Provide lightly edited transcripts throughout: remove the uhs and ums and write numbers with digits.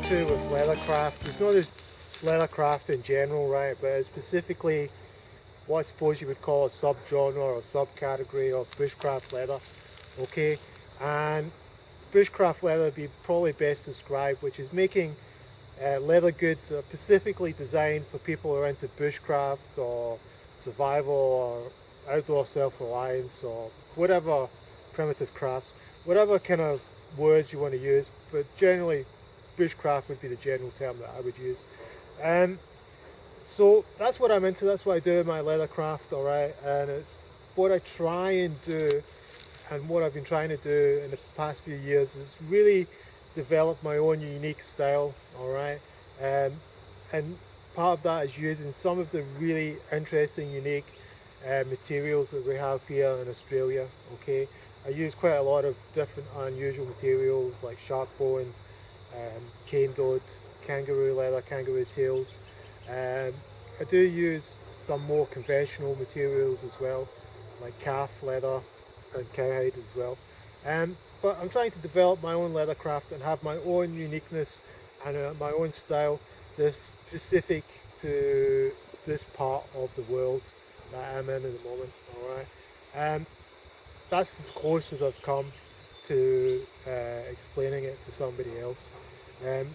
to with leathercraft, it's not just leathercraft in general, right, but it's specifically what I suppose you would call a subgenre or subcategory of bushcraft leather, okay? And bushcraft leather would be probably best described, which is making leather goods that are specifically designed for people who are into bushcraft or survival or outdoor self-reliance or whatever primitive crafts, whatever kind of words you want to use, but generally bushcraft would be the general term that I would use. So that's what I'm into, that's what I do in my leathercraft, alright, and it's what I try and do, and what I've been trying to do in the past few years is really develop my own unique style, alright, and part of that is using some of the really interesting, unique materials that we have here in Australia, okay. I use quite a lot of different unusual materials like shark bone, cane toad, kangaroo leather, kangaroo tails. I do use some more conventional materials as well, like calf leather and cowhide as well. But I'm trying to develop my own leathercraft and have my own uniqueness and my own style that's specific to this part of the world that I'm in at the moment. Alright, that's as close as I've come to explaining it to somebody else.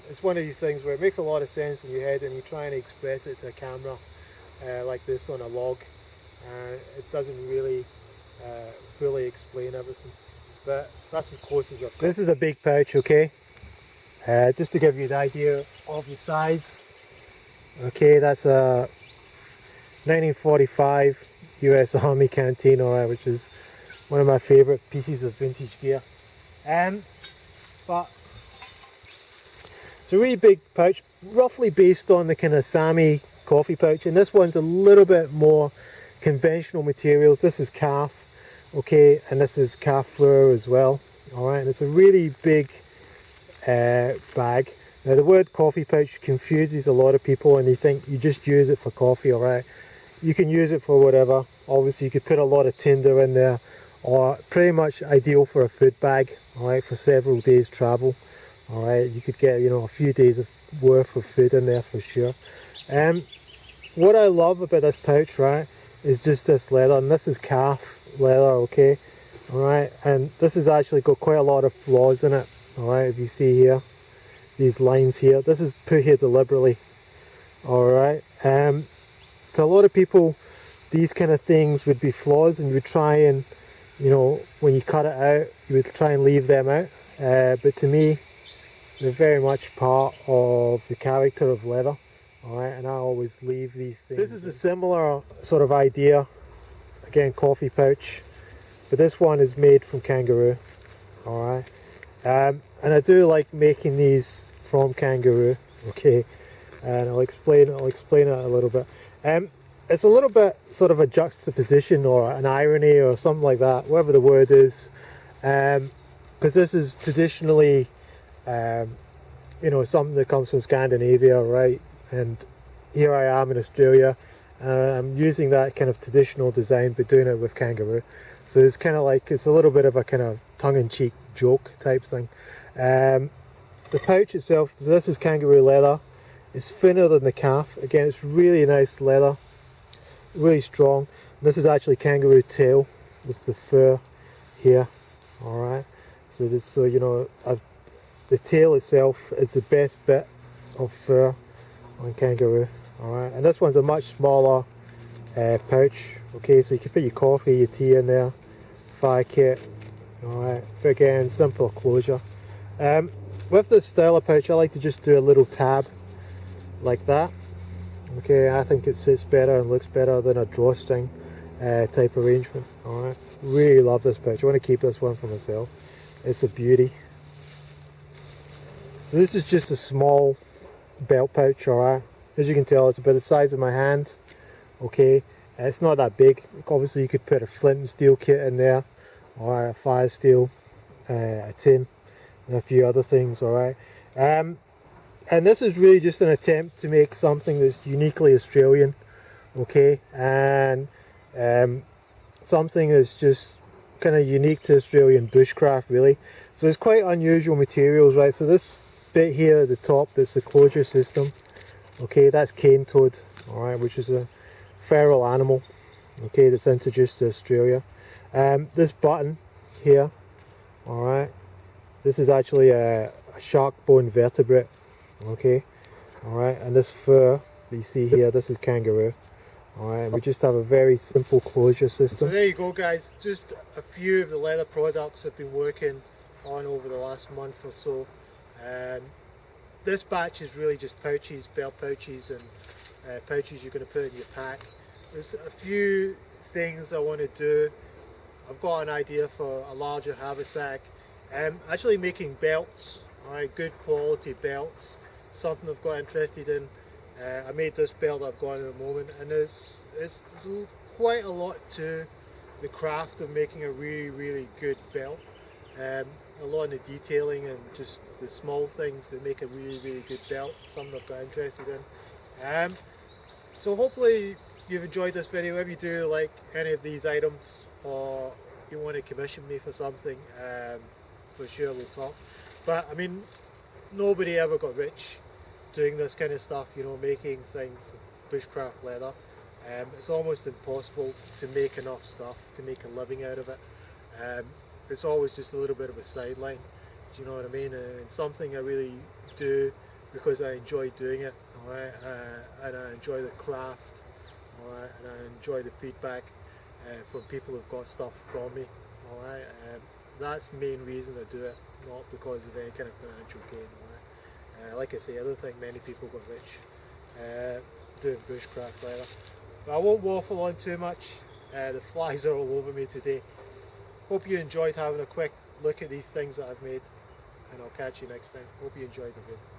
It's one of these things where it makes a lot of sense in your head and you try and express it to a camera like this on a log, and it doesn't really fully explain everything, but that's as close as I've come. This is a big pouch, okay, just to give you the idea of the size. Okay, that's a 1945 US Army canteen, alright, which is one of my favourite pieces of vintage gear. But it's a really big pouch, roughly based on the kind of Sami coffee pouch, and this one's a little bit more conventional materials. This is calf, okay, and this is calf fur as well, alright, and it's a really big bag. Now the word coffee pouch confuses a lot of people and they think you just use it for coffee, alright. You can use it for whatever. Obviously you could put a lot of tinder in there, or pretty much ideal for a food bag, alright, for several days travel. Alright, you could get, you know, a few days of worth of food in there for sure. What I love about this pouch, right, is just this leather, and this is calf leather, okay, alright, and this has actually got quite a lot of flaws in it, alright, if you see here, these lines here, this is put here deliberately, alright. To a lot of people, these kind of things would be flaws, and you would try and, you know, when you cut it out, you would try and leave them out, but to me, they're very much part of the character of leather, alright, and I always leave these things. This is a similar sort of idea, again, coffee pouch, but this one is made from kangaroo, alright, and I do like making these from kangaroo, okay, and I'll explain it a little bit. It's a little bit sort of a juxtaposition or an irony or something like that, whatever the word is, because this is traditionally you know, something that comes from Scandinavia, right, and here I am in Australia, I'm using that kind of traditional design but doing it with kangaroo, so it's kind of like, it's a little bit of a kind of tongue-in-cheek joke type thing. The pouch itself, this is kangaroo leather, it's thinner than the calf, again it's really nice leather, really strong. This is actually kangaroo tail with the fur here, alright, so this, so you know, the tail itself is the best bit of fur on kangaroo, alright, and this one's a much smaller pouch, okay, so you can put your coffee, your tea in there, fire kit, alright, but again, simple closure. With this style of pouch, I like to just do a little tab like that, okay, I think it sits better and looks better than a drawstring type arrangement, alright, really love this pouch, I want to keep this one for myself, it's a beauty. So this is just a small belt pouch, alright, as you can tell it's about the size of my hand, okay, it's not that big, obviously you could put a flint and steel kit in there, or a fire steel, a tin, and a few other things, alright. And this is really just an attempt to make something that's uniquely Australian, okay, and something that's just kind of unique to Australian bushcraft really. So it's quite unusual materials, right, so this bit here at the top, that's the closure system. Okay, that's cane toad, alright, which is a feral animal, okay, that's introduced to Australia. This button here, alright, this is actually a shark bone vertebrate, okay, alright, and this fur that you see here, this is kangaroo. Alright, we just have a very simple closure system. So there you go guys, just a few of the leather products I've been working on over the last month or so. This batch is really just pouches, belt pouches and pouches you're going to put in your pack. There's a few things I want to do. I've got an idea for a larger haversack. Actually making belts, alright, good quality belts, something I've got interested in. I made this belt I've got at the moment, and there's quite a lot to the craft of making a really good belt. A lot in the detailing and just the small things that make a really good belt, something I've got interested in. So hopefully you've enjoyed this video. If you do like any of these items or you want to commission me for something, for sure we'll talk. But I mean, nobody ever got rich doing this kind of stuff, you know, making things, bushcraft leather. It's almost impossible to make enough stuff to make a living out of it. It's always just a little bit of a sideline, do you know what I mean? And something I really do because I enjoy doing it, alright, and I enjoy the craft, alright, and I enjoy the feedback from people who've got stuff from me, alright. That's the main reason I do it, not because of any kind of financial gain, alright. Like I say, I don't think many people got rich doing bushcraft leather. But I won't waffle on too much. The flies are all over me today. Hope you enjoyed having a quick look at these things that I've made, and I'll catch you next time. Hope you enjoyed the video.